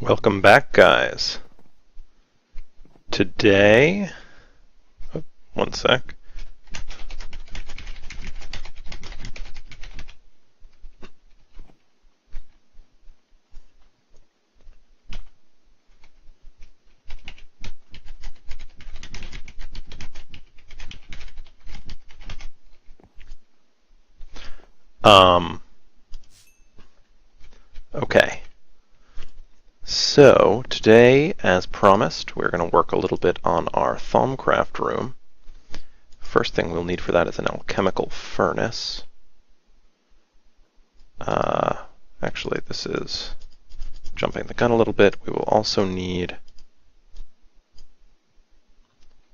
Welcome back, guys. Today, one sec. Okay. So, today, as promised, we're going to work a little bit on our Thaumcraft room. First thing we'll need for that is an alchemical furnace. Actually, this is jumping the gun a little bit. We will also need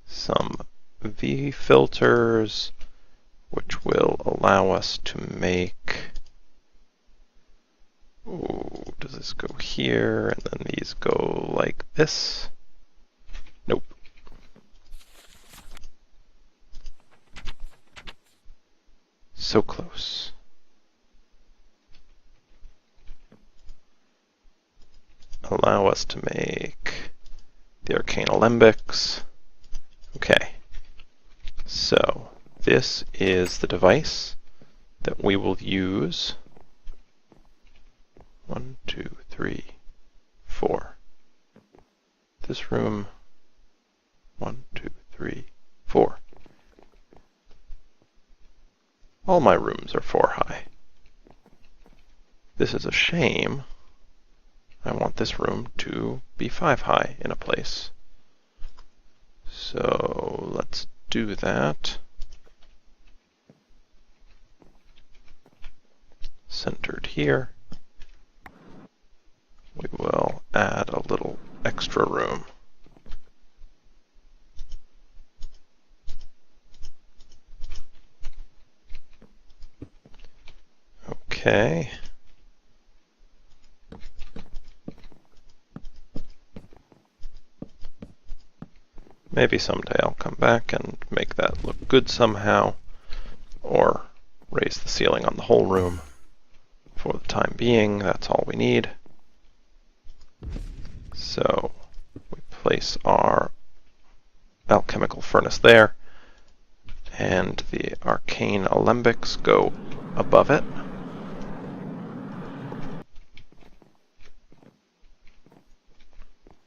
some V filters, which will allow us to make... Ooh, does this go here, and then these go like this? Nope. So close. Allow us to make the arcane alembics. Okay. So, this is the device that we will use. 1, 2, 3, 4. This room, 1, 2, 3, 4. All my rooms are 4 high. This is a shame. I want this room to be 5 high in a place. So let's do that. Centered here. We will add a little extra room. Okay. Maybe someday I'll come back and make that look good somehow, or raise the ceiling on the whole room. For the time being, that's all we need. So we place our alchemical furnace there, and the arcane alembics go above it.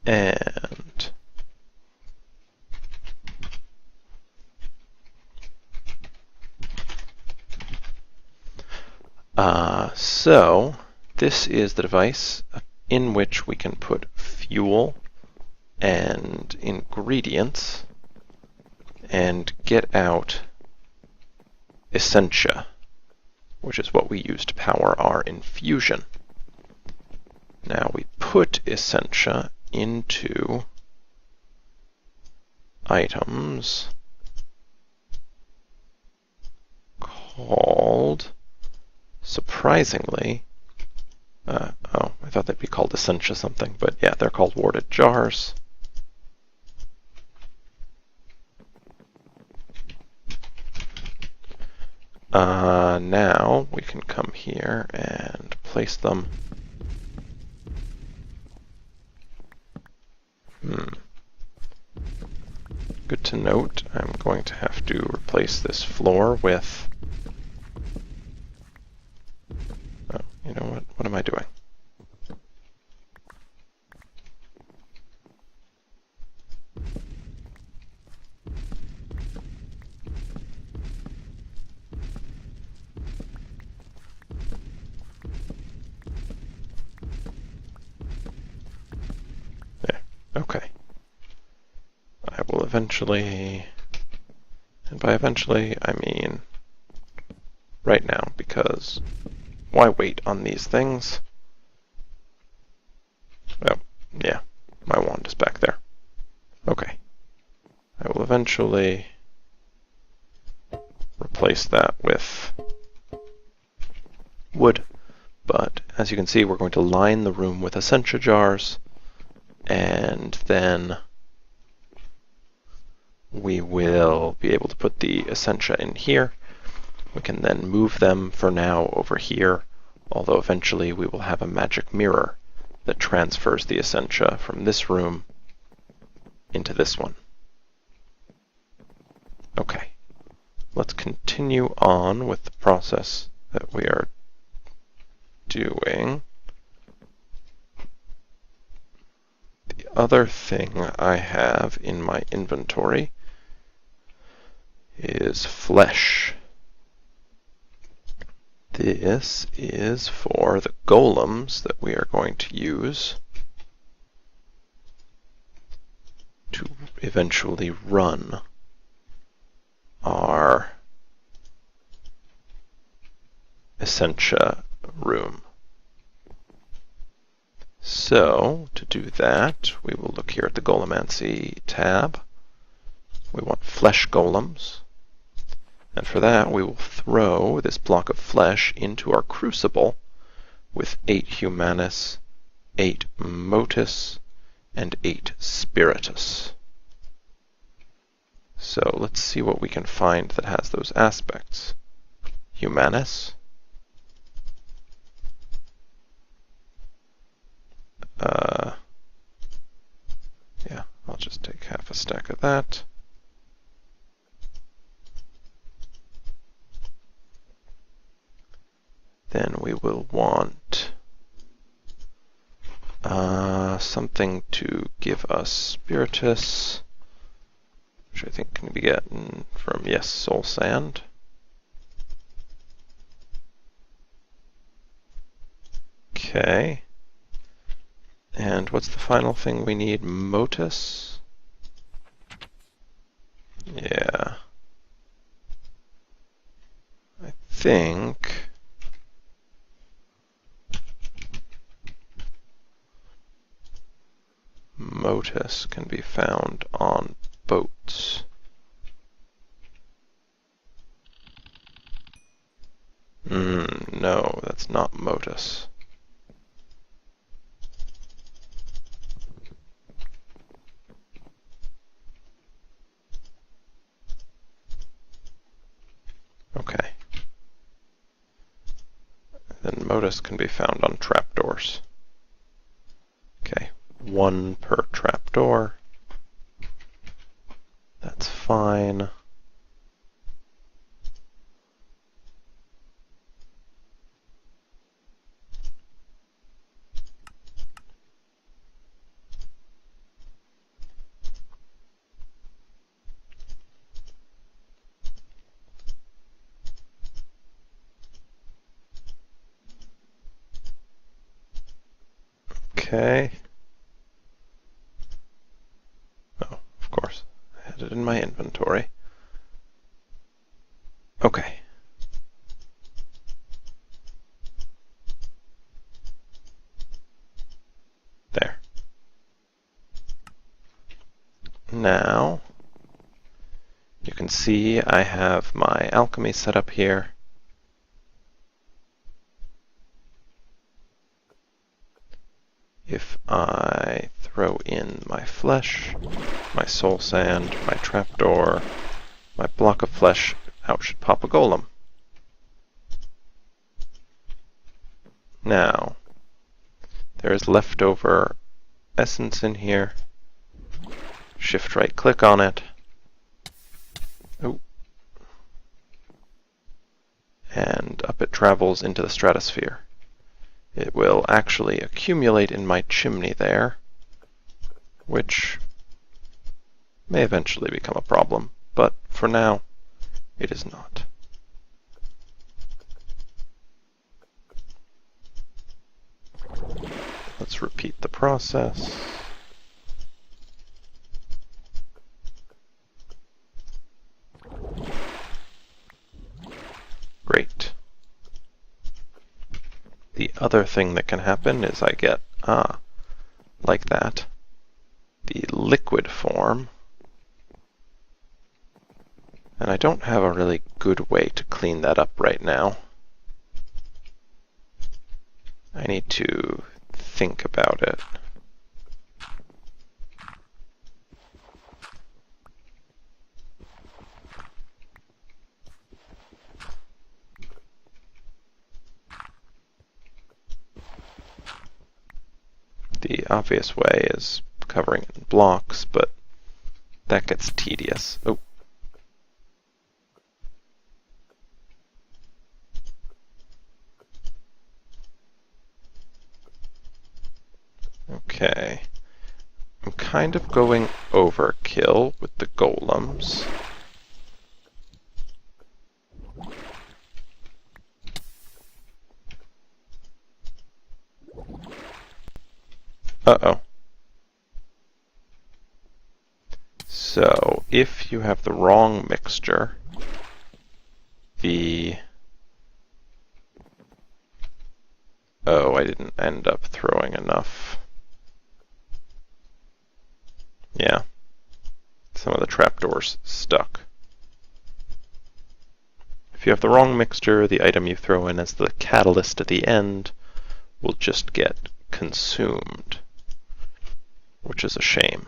And so this is the device in which we can put fuel and ingredients and get out essentia, which is what we use to power our infusion. Now we put essentia into items called, surprisingly, oh, I thought they'd be called essentia something, but yeah, they're called warded jars. Now we can come here and place them. Good to note, I'm going to have to replace this floor with... Oh, you know what? What am I doing? There. Okay. I will eventually... And by eventually, I mean right now, because why wait on these things? Oh, yeah, my wand is back there. Okay. I will eventually replace that with wood, but as you can see, we're going to line the room with essentia jars, and then we will be able to put the essentia in here. We can then move them for now over here, although eventually we will have a magic mirror that transfers the essentia from this room into this one. Okay, let's continue on with the process that we are doing. The other thing I have in my inventory is flesh. This is for the golems that we are going to use to eventually run our essentia room. So, to do that, we will look here at the Golemancy tab. We want flesh golems. And for that, we will throw this block of flesh into our crucible with 8 humanus, 8 motus, and 8 spiritus. So let's see what we can find that has those aspects. Humanus. Yeah, I'll just take half a stack of that. Then we will want something to give us spiritus, which I think can be gotten from, yes, soul sand. Okay. And what's the final thing we need? Motus? Yeah. I think motus can be found on boats. No, that's not motus. Okay. Then motus can be found on trapdoors. Okay, 1 per trapdoor. That's fine. Okay. Oh, of course. I had it in my inventory. Okay. There. Now, you can see I have my alchemy set up here. If I throw in my flesh, my soul sand, my trapdoor, my block of flesh, out should pop a golem. Now, there is leftover essence in here. Shift right click on it. Oh. And up it travels into the stratosphere. It will actually accumulate in my chimney there, which may eventually become a problem, but for now, it is not. Let's repeat the process. Great. The other thing that can happen is I get, like that, the liquid form. And I don't have a really good way to clean that up right now. I need to think about it. The obvious way is covering it in blocks, but that gets tedious. Oh. Okay. I'm kind of going overkill with the golems. Uh-oh. So, if you have the wrong mixture, Oh, I didn't end up throwing enough. Yeah. Some of the trapdoors stuck. If you have the wrong mixture, the item you throw in as the catalyst at the end will just get consumed, which is a shame.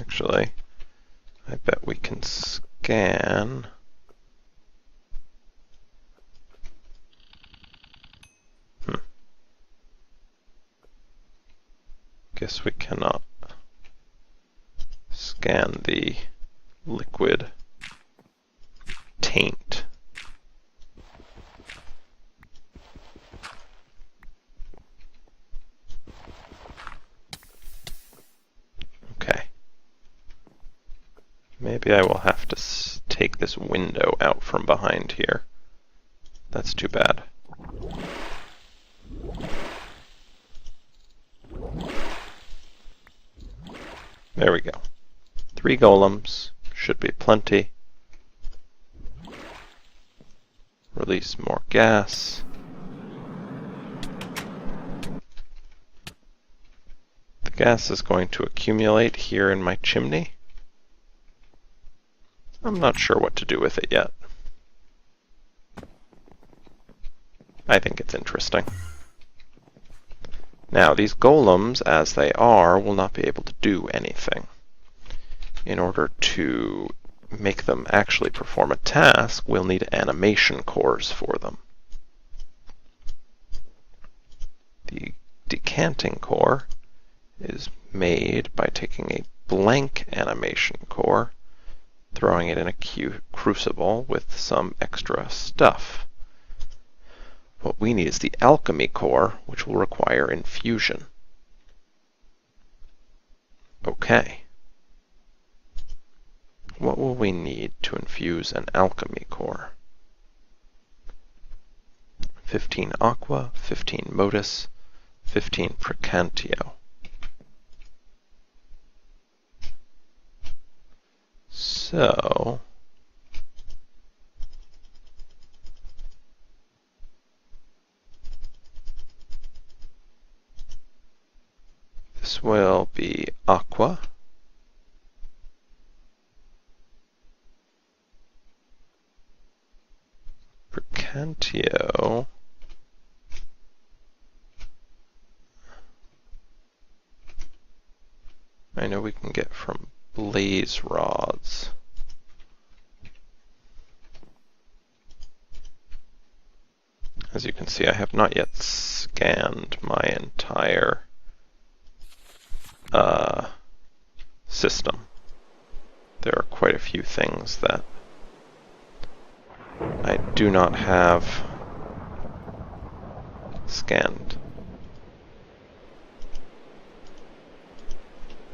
Actually, I bet we can scan. Guess we cannot scan the liquid taint. Okay. Maybe I will have to take this window out from behind here. That's too bad. There we go. 3 golems should be plenty. Release more gas. The gas is going to accumulate here in my chimney. I'm not sure what to do with it yet. I think it's interesting. Now, these golems, as they are, will not be able to do anything. In order to make them actually perform a task, we'll need animation cores for them. The decanting core is made by taking a blank animation core, throwing it in a crucible with some extra stuff. What we need is the alchemy core, which will require infusion. Okay. What will we need to infuse an alchemy core? 15 aqua, 15 modus, 15 precantio. So, this will be aqua, precantio, I know we can get from blaze rods. As you can see, I have not yet scanned my entire system. There are quite a few things that I do not have scanned.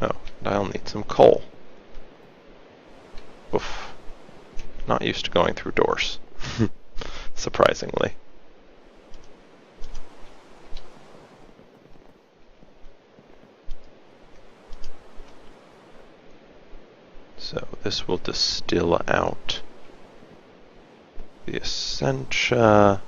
Oh, and I'll need some coal. Oof. Not used to going through doors, surprisingly. So this will distill out the essentia.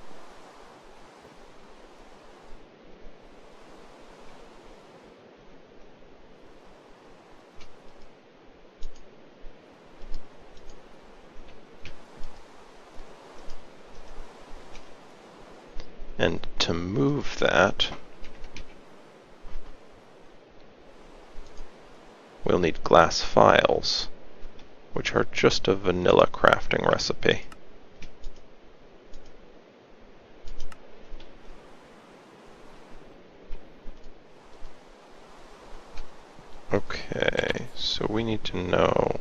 And to move that, we'll need glass files, which are just a vanilla crafting recipe. Okay, so we need to know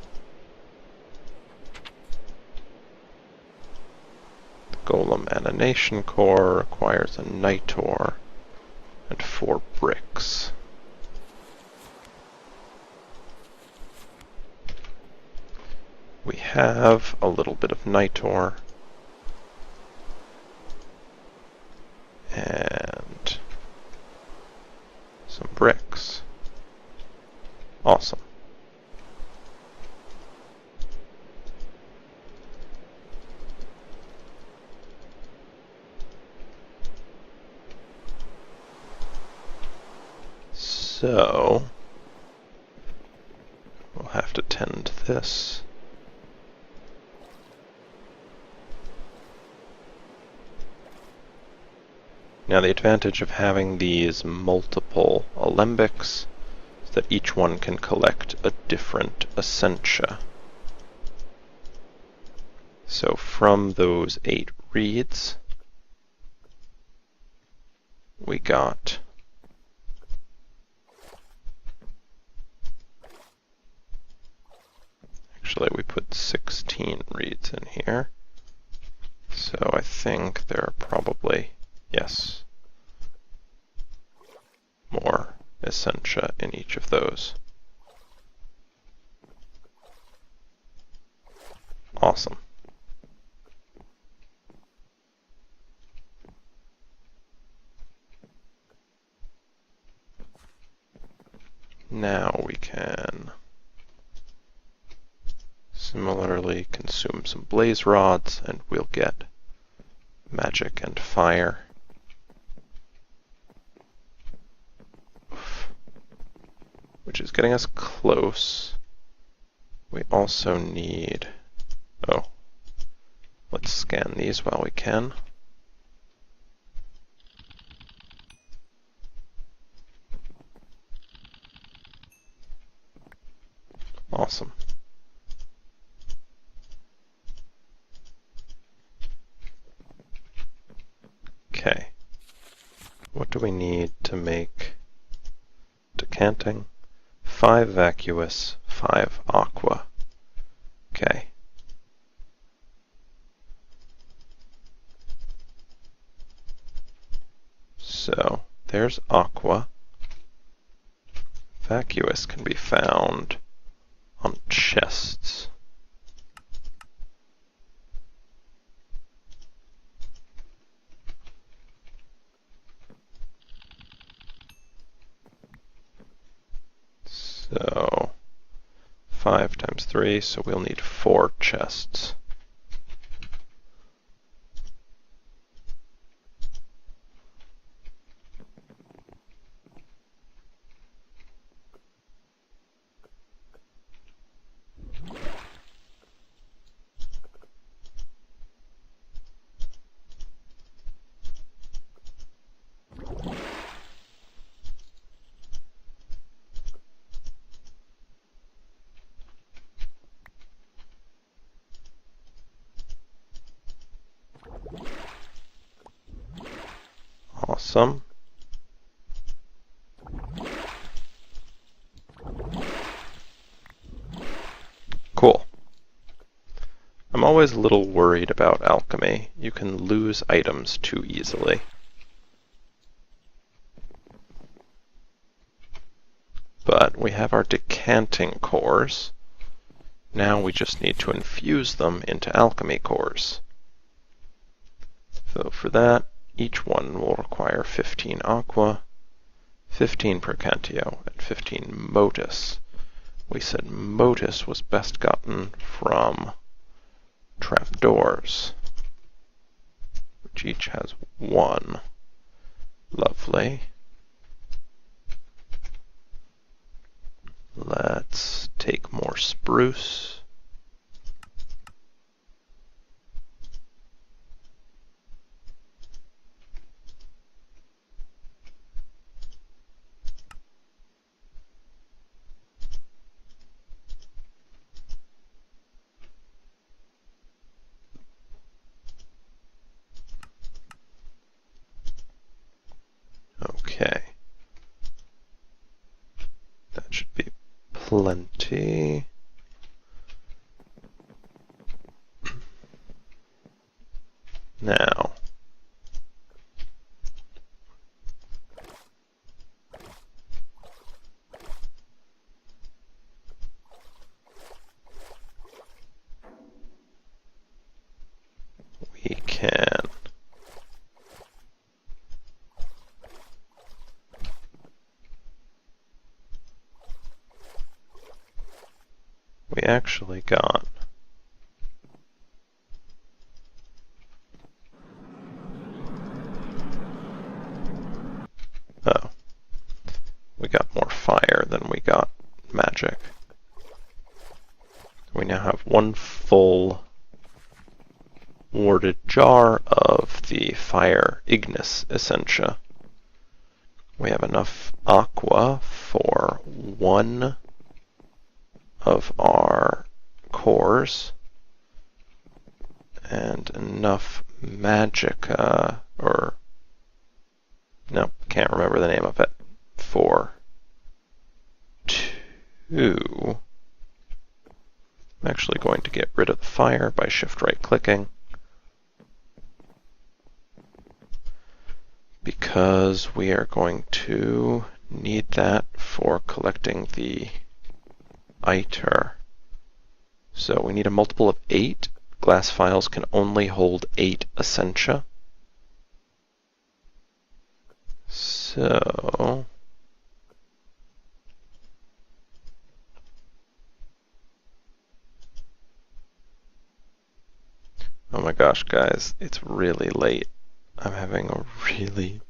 the Golem Animation Core requires a Nitor and 4 bricks. We have a little bit of Nitor and some bricks. Awesome. So, we'll have to tend this. Now the advantage of having these multiple alembics is that each one can collect a different essentia. So from those 8 reeds, we got actually we put 16 reeds in here. So I think there are probably, yes, more essentia in each of those. Awesome. Now we can similarly consume some blaze rods and we'll get magic and fire. Which is getting us close. We also need, oh, let's scan these while we can. Awesome. Okay. What do we need to make decanting? 5 vacuous, 5 aqua. Okay. So, there's aqua. Vacuous can be found on chests. So 5 times 3, so we'll need 4 chests. Awesome. Cool. I'm always a little worried about alchemy. You can lose items too easily. But we have our decanting cores. Now we just need to infuse them into alchemy cores. So for that, each one will require 15 aqua, 15 percantio, and 15 motus. We said motus was best gotten from trapdoors, which each has 1. Lovely. Let's take more spruce. Okay. That should be plenty. Now, we can we actually got we got more fire than we got magic. We now have one full warded jar of the fire ignis essentia. We have enough aqua for one of our cores and enough magicka, or nope, can't remember the name of it, for two. I'm actually going to get rid of the fire by shift right clicking, because we are going to need that for collecting the iter. So we need a multiple of 8. Glass files can only hold 8 essentia. So oh my gosh, guys, it's really late. I'm having a really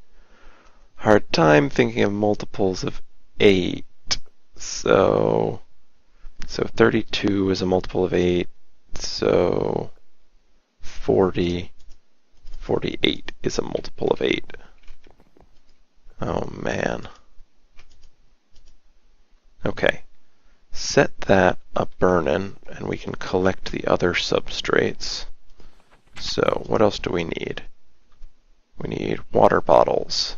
hard time thinking of multiples of 8. So 32 is a multiple of 8, so 48 is a multiple of 8. Oh man. Okay, set that a burnin', and we can collect the other substrates. So what else do we need? We need water bottles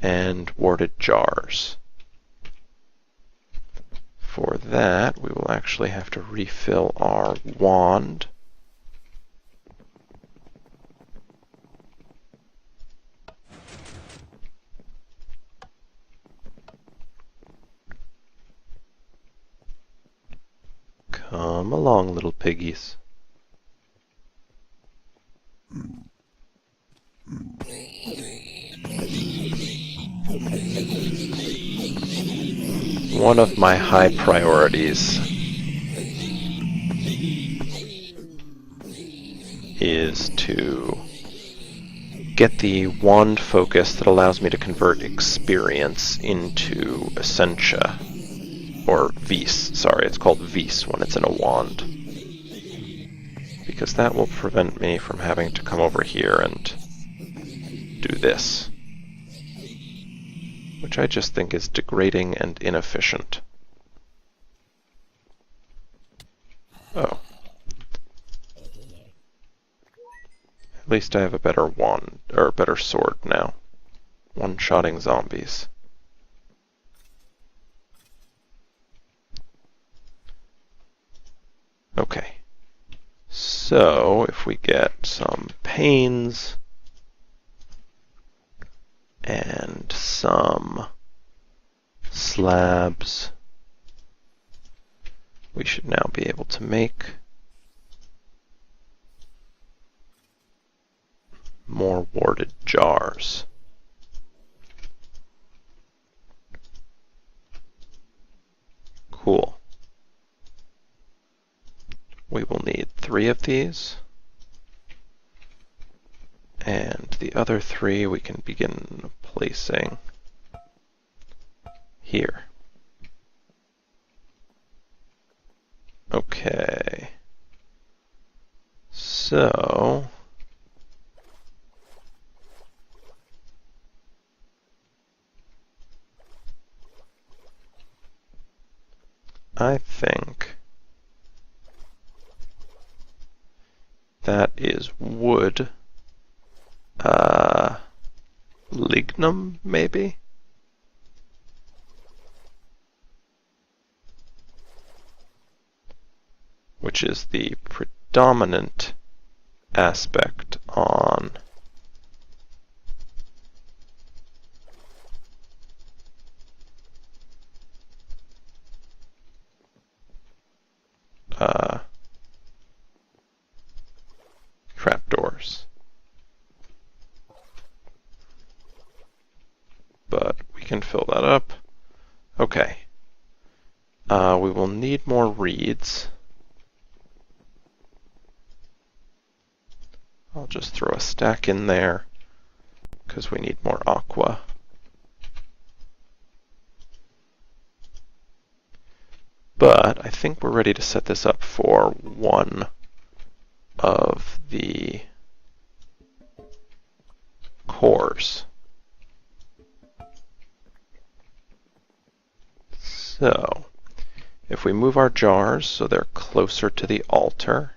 and warded jars. For that, we will actually have to refill our wand. Come along, little piggies. One of my high priorities is to get the wand focus that allows me to convert experience into essentia. Or vis, sorry, it's called vis when it's in a wand. Because that will prevent me from having to come over here and do this. Which I just think is degrading and inefficient. Oh. At least I have a better wand, or a better sword now. One-shotting zombies. Okay. So, if we get some panes and some slabs, we should now be able to make more warded jars. Cool. We will need 3 of these, and the other 3 we can begin placing here. Okay. So I think that is wood. Lignum, maybe? which is the predominant aspect on trapdoors. But we can fill that up. Okay. We will need more reeds. I'll just throw a stack in there because we need more aqua. But I think we're ready to set this up for one of the cores. So, if we move our jars so they're closer to the altar,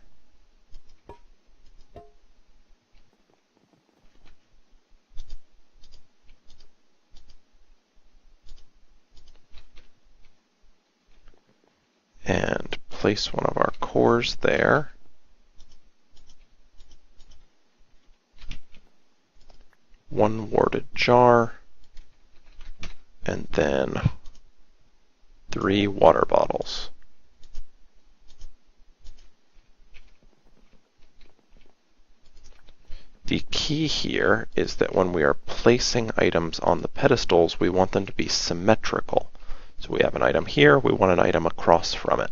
and place one of our cores there, one warded jar, and then 3 water bottles. The key here is that when we are placing items on the pedestals, we want them to be symmetrical. So we have an item here, we want an item across from it.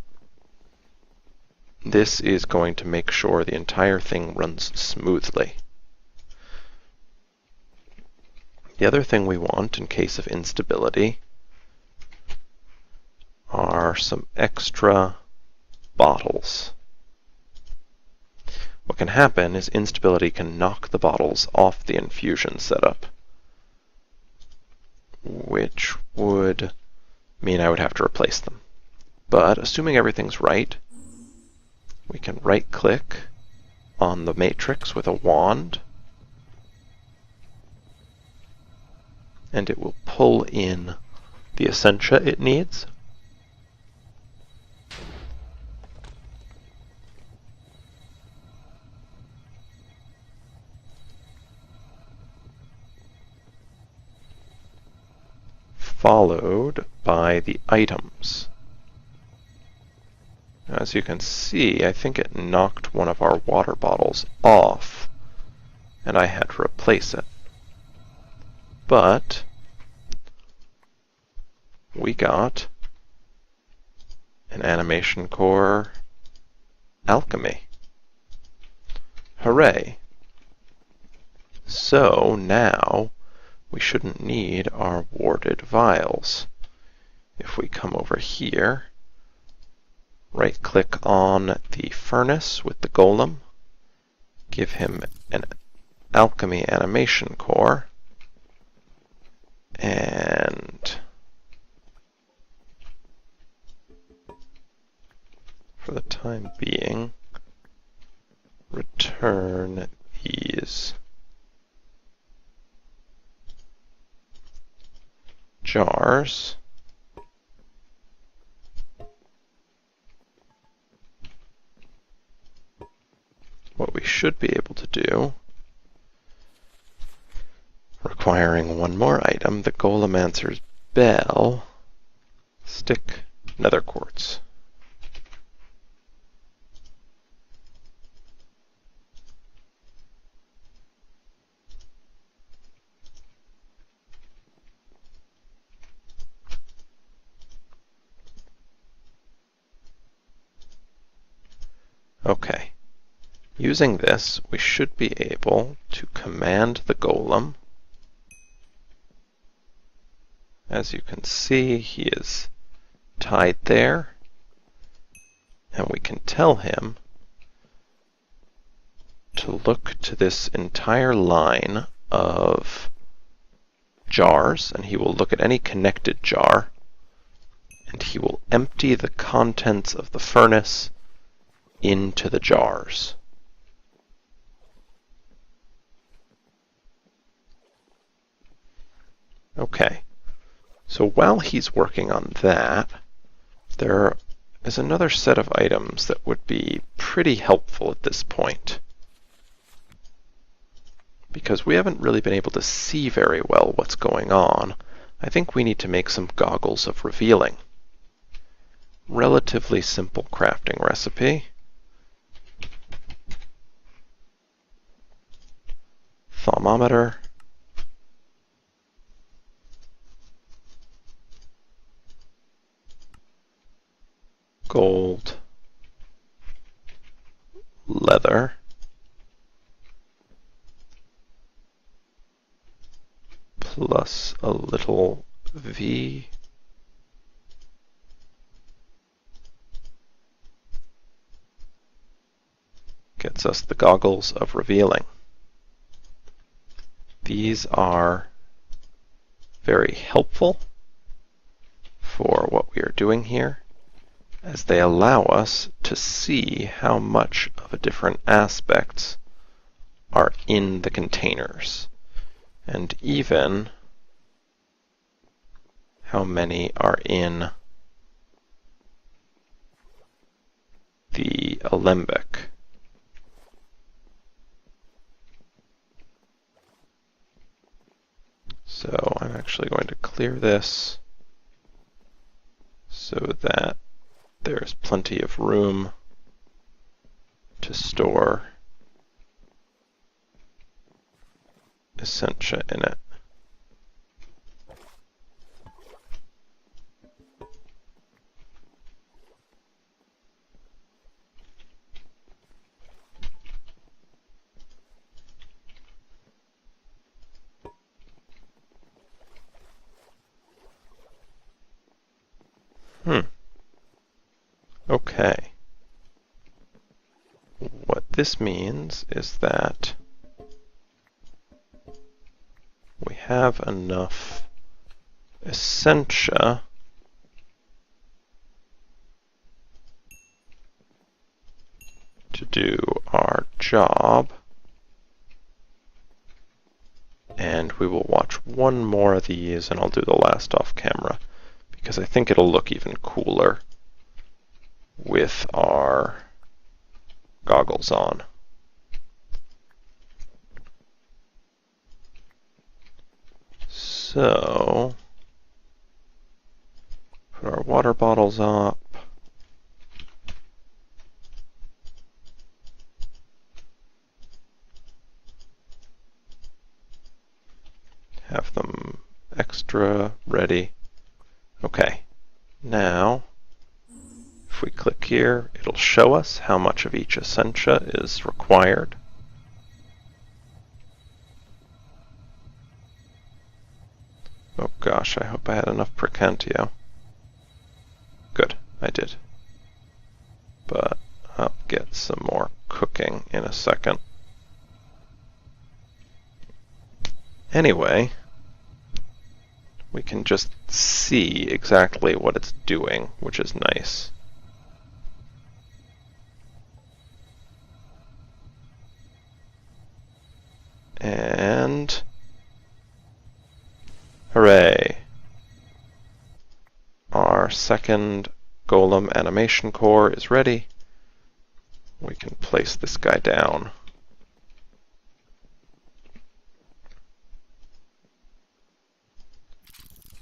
This is going to make sure the entire thing runs smoothly. The other thing we want in case of instability are some extra bottles. What can happen is instability can knock the bottles off the infusion setup, which would mean I would have to replace them. But assuming everything's right, we can right-click on the matrix with a wand, and it will pull in the essentia it needs. Followed by the items. As you can see, I think it knocked one of our water bottles off, and I had to replace it. But we got an animation core alchemy. Hooray! So now we shouldn't need our warded vials. If we come over here, right-click on the furnace with the golem, give him an alchemy animation core, and for the time being, return these jars. What we should be able to do, requiring one more item, the Golemancer's bell, stick nether quartz. Okay. Using this, we should be able to command the golem. As you can see, he is tied there, and we can tell him to look to this entire line of jars, and he will look at any connected jar, and he will empty the contents of the furnace into the jars. Okay, so while he's working on that, there is another set of items that would be pretty helpful at this point, because we haven't really been able to see very well what's going on. I think we need to make some goggles of revealing. Relatively simple crafting recipe. Thermometer. Gold. Leather. Plus a little V. Gets us the goggles of revealing. These are very helpful for what we are doing here, as they allow us to see how much of a different aspects are in the containers, and even how many are in the alembic. So I'm actually going to clear this so that there's plenty of room to store essentia in it. Okay. What this means is that we have enough essentia to do our job, and we will watch one more of these, and I'll do the last off camera because I think it'll look even cooler with our goggles on. So, put our water bottles up. Have them extra ready. Okay, now if we click here, it'll show us how much of each essentia is required. Oh gosh, I hope I had enough Percantio. Good, I did. But I'll get some more cooking in a second. Anyway, we can just see exactly what it's doing, which is nice. And hooray! Our second golem animation core is ready. We can place this guy down.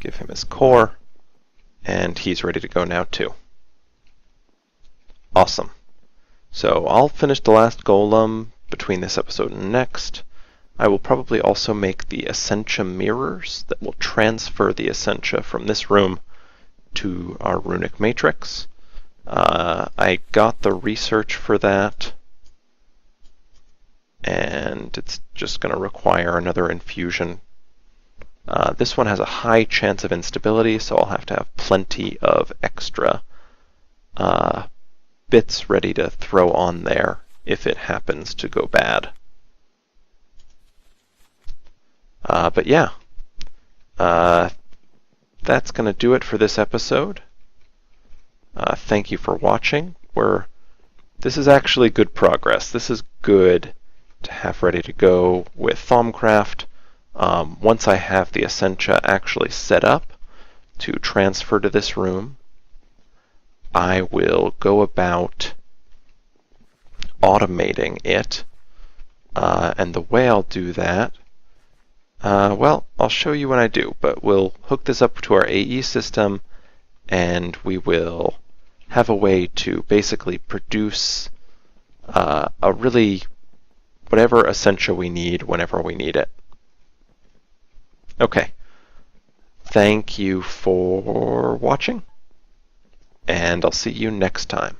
Give him his core, and he's ready to go now too. Awesome. So I'll finish the last golem between this episode and next. I will probably also make the essentia mirrors that will transfer the essentia from this room to our runic matrix. I got the research for that, and it's just going to require another infusion. This one has a high chance of instability, so I'll have to have plenty of extra bits ready to throw on there if it happens to go bad. But yeah, that's going to do it for this episode. Thank you for watching. This is actually good progress. This is good to have ready to go with Thaumcraft. Once I have the essentia actually set up to transfer to this room, I will go about automating it. And the way I'll do that, well, I'll show you when I do, but we'll hook this up to our AE system, and we will have a way to basically produce a really whatever essential we need whenever we need it. Okay. Thank you for watching, and I'll see you next time.